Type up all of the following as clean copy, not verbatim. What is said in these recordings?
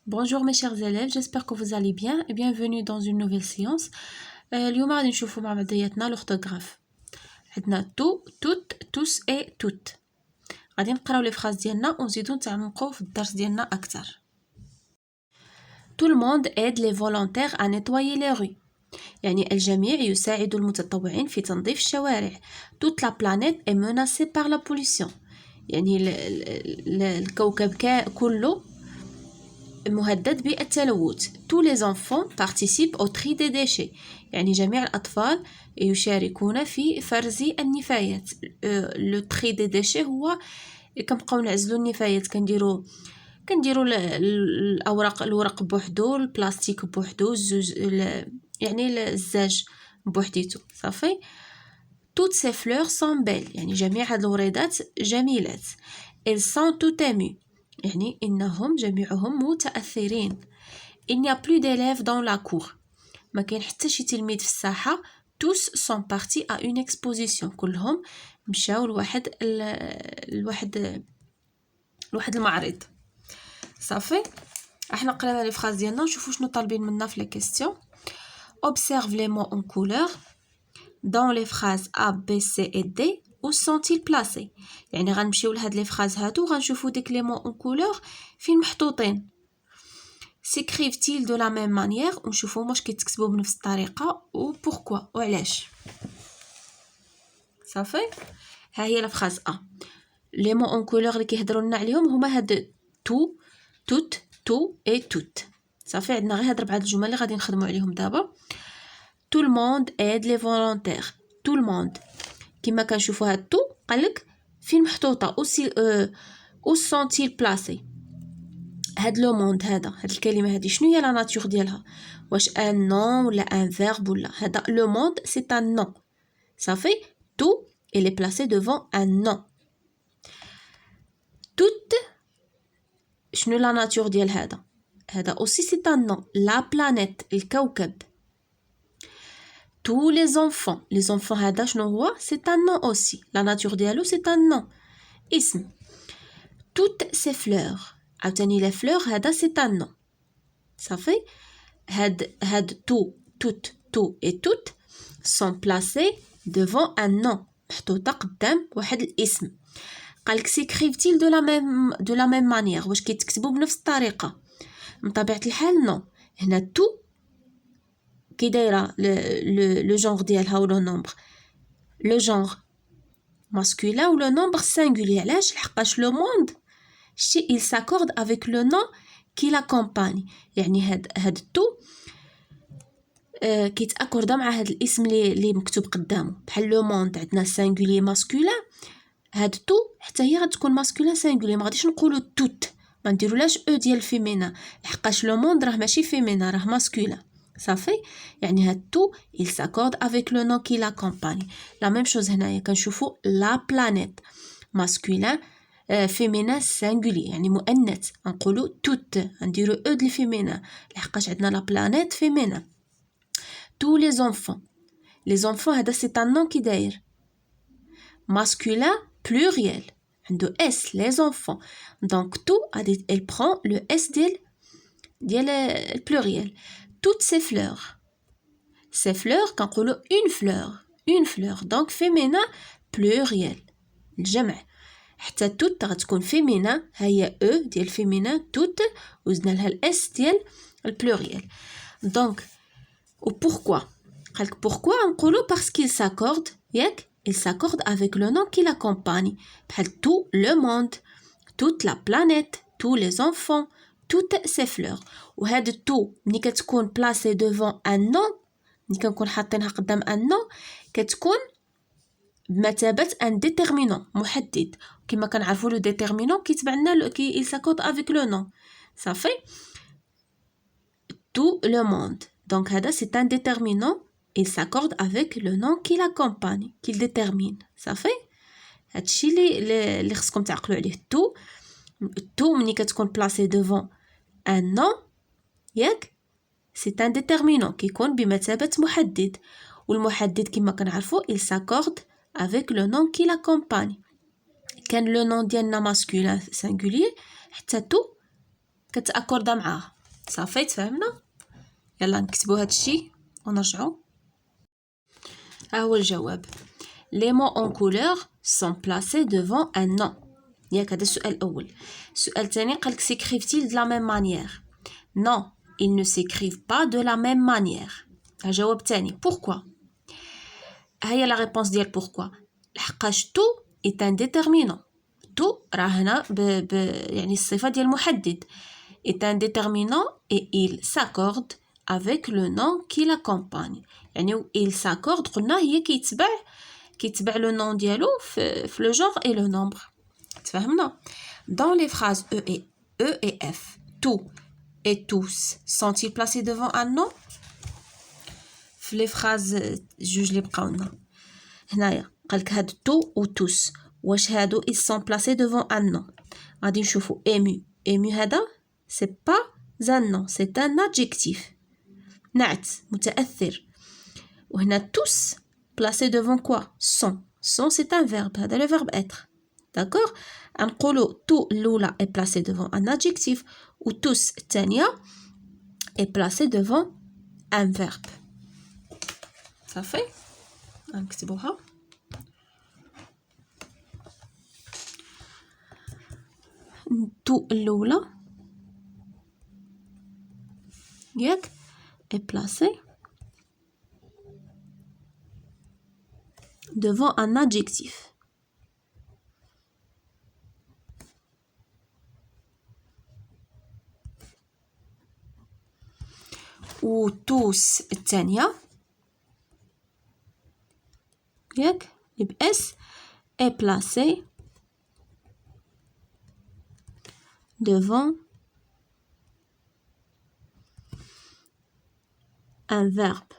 Bonjour mes chers élèves, j'espère que vous allez bien et bienvenue dans une nouvelle séance. اليوم غادي نشوفوا مع بعضياتنا l'orthographe. عندنا تو, توت, tous et toutes. غادي نقراو لي فراز ديالنا ونزيدو نتعمقوا في الدرس ديالنا أكثر. Tout le monde aide les volontaires à nettoyer les rues. يعني الجميع يساعد المتطوعين في تنظيف الشوارع. Toute la planète est menacée par la pollution. يعني الكوكب كله مهدد بالتلوث. Tous les enfants participent au tri des déchets. يعني جميع الأطفال يشاركون في فرز النفايات. لو تري دي ديشي هو كنبقاو نعزلو النفايات، كنديرو الورق بوحدو، البلاستيك بوحدو، الزوج يعني الزاج بوحديتو صافي. Toutes ces fleurs sont belles. يعني جميع هاد الوريدات جميلات. Elles sont tout émues. يعني إنهم جميعهم متأثرين. Il n'y a plus d'élèves dans la cour. ما كاين حتى شي تلميذ في الساحة. Tous sont partis à une exposition. كلهم مشاو لواحد المعرض. صافي. احنا قرينا لي فراز ديالنا ونشوفوا شنو طالبين منا في لي كيسيون. Observe les mots en couleur dans les phrases A, B, C et D. Où sont-ils placés؟ يعني غنمشيو لهاد لي فراز هادو غنشوفوا ديك لي مو اون كولور فين محطوطين. s'écrivent-ils de la même manière؟ ونشوفوا واش كيتكتبوا بنفس الطريقه و pourquoi وعلاش. صافي. ها هي لا فراز ا. لي مو اون كولور اللي كيهضروا لنا عليهم هما هاد تو، توت، تو اي توت. صافي. عندنا غير هاد 4 الجمل اللي غادي نخدموا عليهم دابا. tout le monde aide les volontaires. tout le monde كما كنشوفوا هاد تو قالك فين محطوطه او سونتيل بلاسي. هاد لو موند هاد الكلمه هادي شنو هي لا ناتور ديالها؟ واش ان نون ولا ان فيرب ولا هذا لو موند سي ان نون. صافي. تو il est placé devant un nom. toute شنو لا ناتور ديال هذا aussi c'est un nom. la planète الكوكب. tous les enfants هذا شنو هو؟ c'est un nom aussi. la nature ديالو c'est un nom. اسم. toutes ces fleurs عاوتاني les fleurs هذا c'est un nom. صافي. هاد تو، توت، تو et toutes sont placés devant un nom. محطوطة قدام واحد الاسم. قالك s'écrivent-ils de la même manière؟ واش كيتكتبوا بنفس الطريقة؟ من طبيعة الحال نو. هنا تو كي دايره لو جونغ ديالها و لو نومبر. لو جونغ ماسكولين و لو نومبر سينغولي. علاش؟ لحقاش لو موند شتي il s'accorde avec le nom qui l'accompagne. يعني هاد تو كيتاكوردا مع هاد الاسم اللي مكتوب قدامه. بحال لو موند عندنا سينغولي ماسكولين، هاد تو حتى هي غتكون ماسكولين سينغولي. ما غاديش نقولوا توت، ما نديرولاش او ديال الفيمينا لحقاش لو موند راه ماشي فيمينا راه ماسكولين. صافي. يعني هاد تو il s'accorde avec le nom qui l'accompagne. la même chose هنايا كنشوفوا la planète masculin féminin singulier يعني مؤنث نقولوا توت، نديروا او ديال الفيمينا لحقاش عندنا la planète féminin. tous les enfants هذا c'est un nom كي داير masculin pluriel عنده s les enfants. donc tout elle prend le s ديال البلوريال. toutes ces fleurs كنقولوا une fleur donc féminin pluriel الجمع. حتى توت غتكون féminin ها هي او ديال féminin توت وزدنا لها الاس ديال البلوريال. donc و pourquoi قالك pourquoi نقولوا parce qu'il s'accorde ياك il s'accorde avec le nom qui l'accompagne. بحال tout le monde, toute la planète, tous les enfants, toutes ces fleurs. وهاد تو ملي كتكون بلاسي devant un nom ملي كنكون حاطينها قدام ان نون كتكون بمثابه ان ديتيرمينون محدد. كما كنعرفوا لو ديتيرمينون كيتبع لنا كي il s'accorde avec le nom. صافي. tout le monde donc هذا c'est un déterminant. il s'accorde avec le nom qui l'accompagne qu'il détermine. صافي. هادشي اللي خصكم تعقلوا عليه. تو ملي كتكون بلاسي devant un nom ياك c'est un déterminant كيكون بمثابة محدد. والمحدد كما كنعرفوا il s'accorde avec le nom qui l'accompagne. كان لو نون ديالنا ماسكولين سينغولير حتى تو كتأكوردا معاها. صافي تفهمنا. يلا نكتبو هاد الشي ونرجعو. ها هو الجواب. Les mots en couleur sont placés devant un nom. ياك هذا السؤال الأول. السؤال الثاني قالك s'écrivent-ils de la même manière. Non, ils ne s'écrivent pas de la même manière. ها جواب ثاني. Pourquoi. ها هي la réponse ديال pourquoi. لحقاش tout est un déterminant. tout راه هنا يعني الصفة ديال المحدد. est un déterminant et il s'accorde avec le nom qui l'accompagne. يعني il s'accorde قلنا هي كيتبع le nom ديالو في le genre et le nombre. تفهمنا. Dans les phrases E et F, tout et tous sont-ils placés devant un nom. في les phrases جوج اللي بقاو لنا هنايا قالك هاد tout و tous واش هادو ils sont placés devant un nom. غادي نشوفو ému هذا c'est pas un nom, c'est un adjectif. نعت متأثر. وهنا tous placé devant quoi. sont c'est un verbe. هذا le verbe être. d'accord. نقولو tout الأولى est placé devant un adjectif و tous الثانية est placé devant un verbe. صافي نكتبوها. tout الأولى ياك est placé devant un adjectif. ou tous الثانية ياك بS est placé devant un verbe.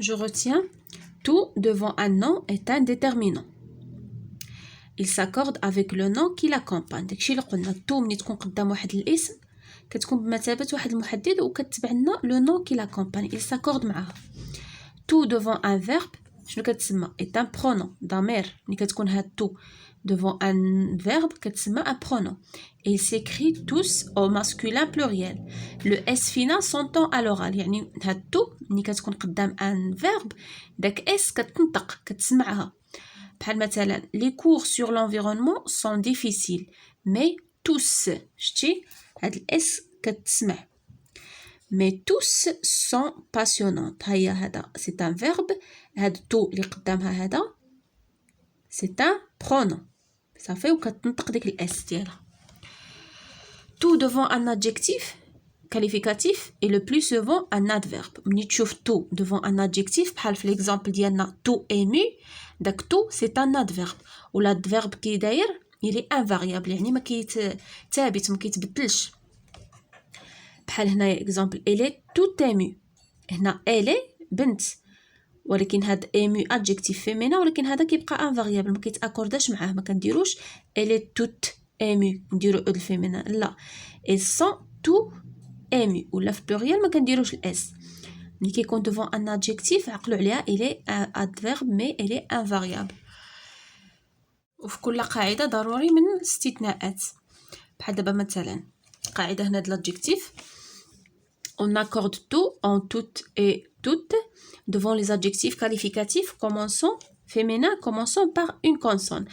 Je retiens tout devant un nom est un déterminant. Il s'accorde avec le nom qui l'accompagne. داكشي اللي قلنا tout ملي تكون قدام واحد الاسم كتكون بمثابة واحد المحدد وكتبع لنا le nom qui l'accompagne. Il s'accorde معاها. tout devant un verbe شنو كتسمى est un pronom ضمير. ملي كتكون هاد tout devant un verbe كتسمى un pronom. Et il s'écrit tous au masculin pluriel. Le S final s'entend à l'oral. يعني هاد tout ملي كتكون قدام un verbe داك S كتنطق كتسمعها. بحال مثلا les cours sur l'environnement sont difficiles mais tous شتي هاد الاس كتسمع mais tous sont passionnantes. هيا هذا c'est un verbe. هاد tout اللي قدامها هذا c'est un pronom. صافي وكتنطق ديك الاس ديالها. tout devant un adjectif qualificatif et le plus souvent un adverbe. ملي تشوف tout devant un adjectif بحال في l'exemple ديالنا tout ému داك tout c'est un adverbe. و l'adverbe كي داير il est invariable يعني ما ثابت ما كيتبدلش. بحال هنايا exemple elle est tout émue. هنا elle est بنت ولكن هاد ému adjectif féminin ولكن هذا كيبقى invariable ما كيتاكورداش معاه. ما كنديروش elle est toute émue نديرو الفيمينا لا ils sont tout émus. ولا في pluriel ما كنديروش الاس. ملي كيكون devant un adjectif عقلوا عليها il est un adverbe mais il est invariable. وفي كل قاعدة ضروري من استثناءات. بحال دابا مثلا قاعدة هنا د l'adjectif on accorde tout en toutes et toutes devant les adjectifs qualificatifs commençant féminin commençant par une consonne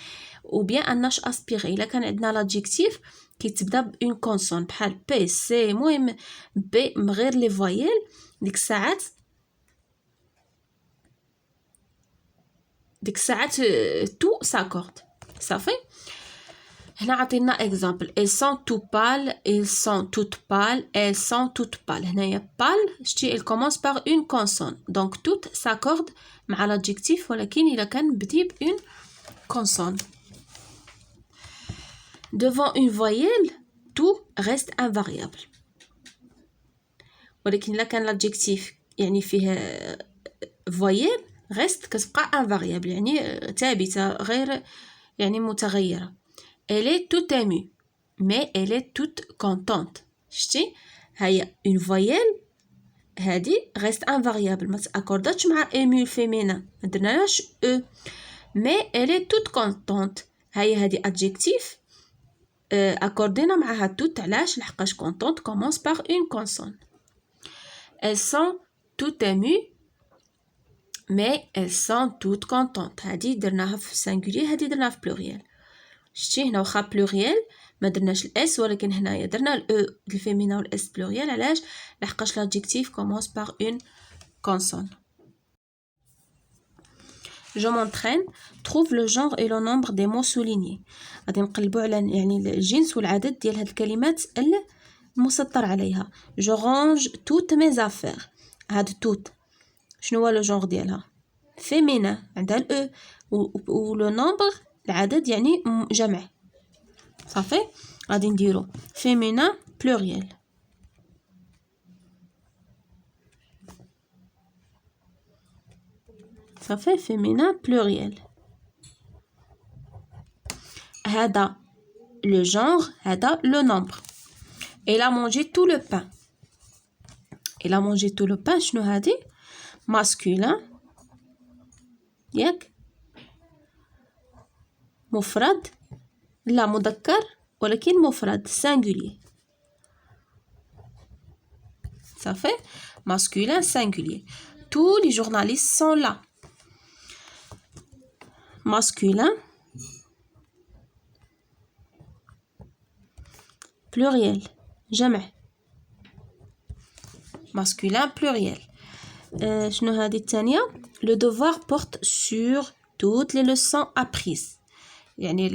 ou bien un H aspiré. إلا كان عندنا l'adjectif كيتبدا بون كونسون بحال بي سي المهم بي من غير لي فويل ديك الساعات تو ساكورد. صافي هنا عطينا اكزامبل elles sont tout pâles ils sont toutes pâles elles sont toutes pâles. هنايا pâle شتي il commence par une consonne donc tout s'accorde مع l'adjectif ولكن إلا كان بدي بون consonne. devant une voyelle tout reste invariable ولكن إلا كان l'adjectif يعني فيه voyelle reste كتبقى invariable يعني ثابتة غير يعني متغيرة. elle est toute émue mais elle est toute contente. شتي هيا une voyelle هادي reste invariable ما تاكورداتش مع émue féminin ما درناش e mais elle est toute contente. هذه adjectif accordéنا معها toute علاش لحقاش contente commence par une consonne. Elles sont toutes émues mais elles sont toutes contentes. هذه درناها في singulier هذه درناها في pluriel. شتي هنا واخا pluriel ما درناش الاس ولكن هنايا درنا الاو الفيمينا والاس pluriel علاش لحقاش l'adjectif commence par une consonne. Je m'entraîne. Trouve le genre et le nombre des mots soulignés. غادي نقلبوا على يعني الجنس والعدد ديال هاد الكلمات المسطر عليها. Je range toutes mes affaires. هاد tout شنو هو لو جونغ ديالها؟ féminin عندها الاو و لو نومبر العدد يعني جمع. صافي غادي نديرو féminin pluriel. صافي féminin pluriel. هذا le genre هذا le nombre. Elle a mangé tout le pain. Elle a mangé tout le pain شنو هادي؟ masculin ياك مفرد لا مذكر ولكن مفرد singulier. صافي masculin singulier. Tous les journalistes sont là. Masculin pluriel جمع masculin pluriel. شنو هذه الثانية؟ Le devoir porte sur toutes les leçons apprises. يعني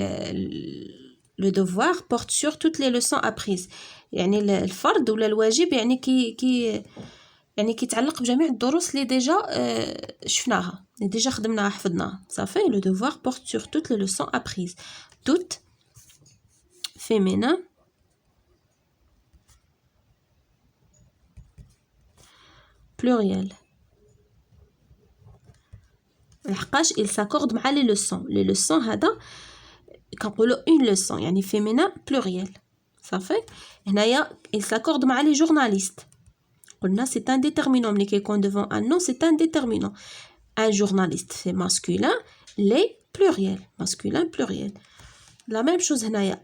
le devoir porte sur toutes les leçons apprises. يعني الفرض ولا الواجب يعني يعني كيتعلق بجميع الدروس اللي ديجا شفناها اللي ديجا خدمناها حفظناها. صافي le devoir porte sur toutes les leçons apprises. Toutes féminin pluriel. لحقاش il s'accorde مع les leçons. les leçons هذا كنقولوا une leçon يعني féminin pluriel. صافي هنايا il s'accorde مع les journalistes. قلنا c'est un déterminant ملي كيكون devant un nom c'est un déterminant. un journaliste c'est masculin les pluriel masculin pluriel. la même chose هنايا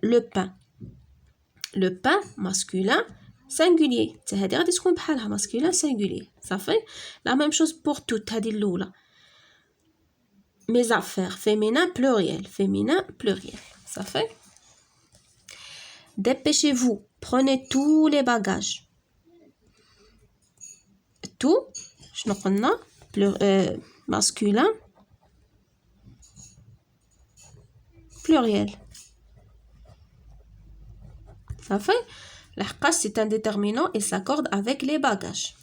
le pain masculin singulier حتى هذه غادي تكون بحالها masculin singulier. صافي la même chose pour toute هذه الاولى. mes affaires féminin pluriel. Ça fait dépêchez-vous, prenez tous les bagages. Tout شنو قلنا masculin pluriel. Ça fait لحقاش c'est un déterminant et s'accorde avec les bagages.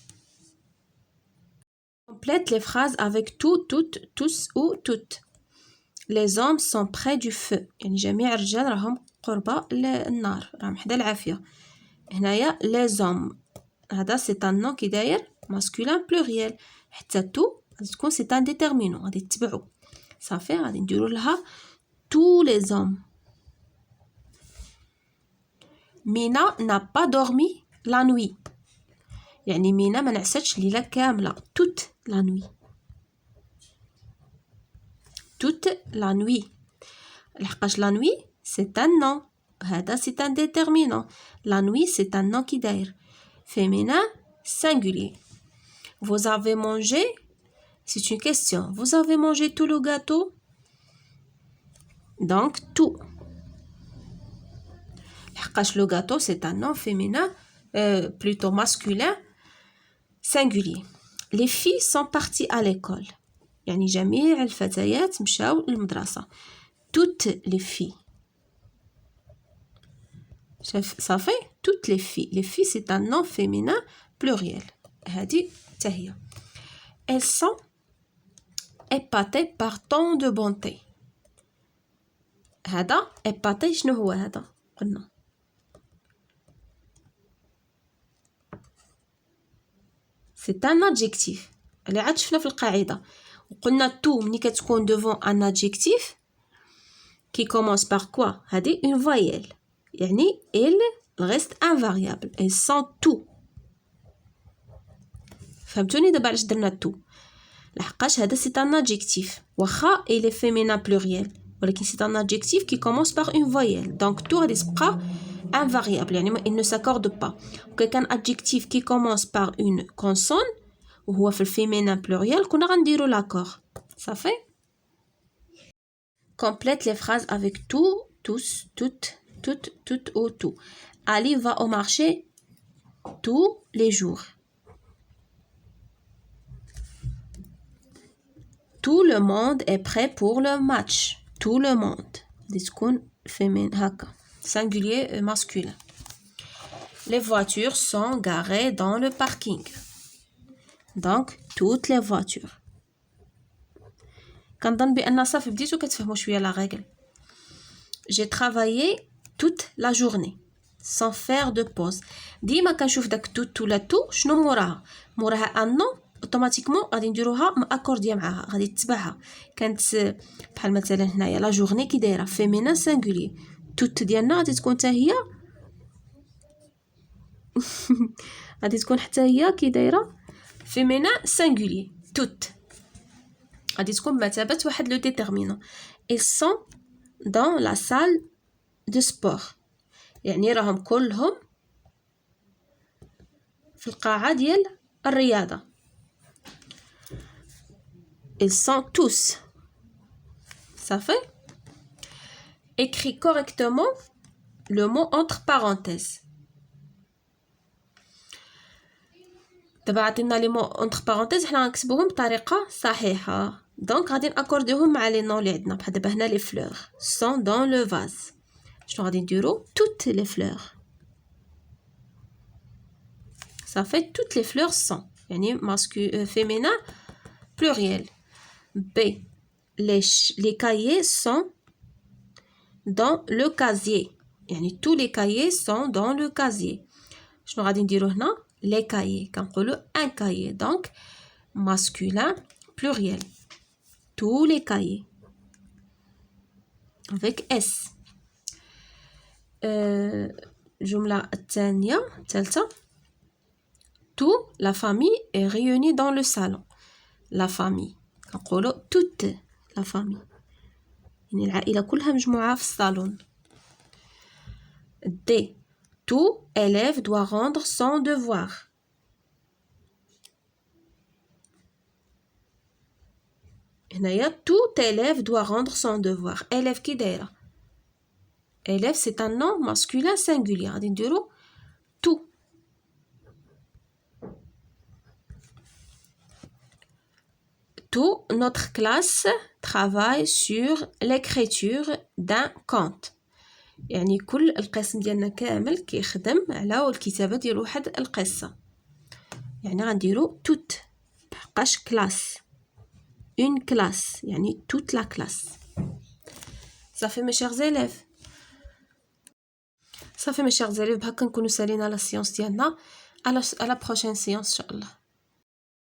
Complète les phrases avec tout, toutes, tous ou toutes. Les hommes sont près du feu. يعني جميع الرجال راهم قرب النار راهم حدا العافية. هنايا les hommes هذا c'est un nom كي داير masculin pluriel. حتى tout غادي تكون c'est un déterminant غادي تتبعو. صافي غادي نديرو لها tous les hommes. Mina n'a pas dormi la nuit. يعني مينا ما نعستش ليلة كاملة toute la nuit. toute la nuit. لحقاش la nuit c'est un nom. هذا c'est un déterminant. la nuit c'est un nom qui داير féminin singulier. Vous avez mangé, c'est une question. Vous avez mangé tout le gâteau? Donc tout. لحقاش le gâteau c'est un nom féminin plutôt masculin singulier. Les filles sont parties à l'école. يعني جميع الفتيات مشاو للمدرسة. Toutes les filles. صافي toutes les filles. Les filles c'est un nom féminin pluriel. هذه حتى هي. Elles sont épatées par tant de bonté. هذا épaté شنو هو هذا؟ قلنا c'est un adjectif. اللي عاد شفنا في القاعدة وقلنا tout ملي كتكون devant un adjectif qui commence par quoi؟ هذه une voyelle يعني elle reste invariable. elles sont tout. فهمتوني دابا علاش درنا tout؟ لحقاش هذا c'est un adjectif واخا il est féminin pluriel ولكن c'est un adjectif qui commence par une voyelle donc tout غادي تبقى invariable يعني il ne s'accorde pas كان adjectif qui commence par une consonne وهو في الفيمينين pluriel كنا غنديرو l'accord صافي. Complète les phrases avec tout, tous, toutes ou tout. Ali va au marché tous les jours. Tout le monde est prêt pour le match. Tout le monde. Discoun féminin haka. Singulier masculin. Les voitures sont garées dans le parking. Donc, toutes les voitures. كنظن بأن صافي بديتو كتفهموا شويه لا رègle. J'ai travaillé toute la journée sans faire de pause. ديما كنشوف داك توت ولا تو شنو موراها ان نو اوتوماتيكمون غادي نديروها ماكورديه معاها غادي تتبعها. كانت بحال مثلا هنايا لا جورني كي دايره فيمينين سينغولي توت ديالنا غادي تكون حتى هي غادي تكون حتى هي كي دايره فيمينين سينغولي توت غادي تكون بمثابة واحد لو ديتيرمينون. ils sont dans la salle de sport يعني راهم كلهم في القاعة ديال الرياضة. ils sont tous صافي. écris correctement le mot entre parenthèses. دابا عطينا لي مو اونتر بارونتيز حنا غنكتبوهم بطريقه صحيحه دونك غادي ناكورديوهم مع لي نون اللي عندنا بحال دابا هنا لي فلور سون دون لو فاز شنو غادي نديرو توت لي فلور صافي توت لي فلور سون يعني féminin pluriel. B les cahiers sont dans le casier يعني tous les cahiers sont dans le casier شنو غادي نديرو هنا les cahiers كنقولوا un cahier donc masculin pluriel tous les cahiers avec S. الجملة الثالثة tout la famille est réunie dans le salon. la famille كنقولوا toute la famille يعني العائلة كلها مجموعة في الصالون. D tout élève doit rendre son devoir. هنايا tout élève doit rendre son devoir. élève كي دايره élève c'est un nom masculin singulier غادي نديرو tout. Toute notre classe travaille sur l'écriture d'un conte. يعني كل القسم ديالنا كامل كيخدم على الكتابة ديال واحد القصة يعني غنديرو توت بحقاش كلاس une classe يعني toute la classe. صافي mes chers élèves بهكا نكونو سالينا لا سيونس ديالنا. على la prochaine séance ان شاء الله.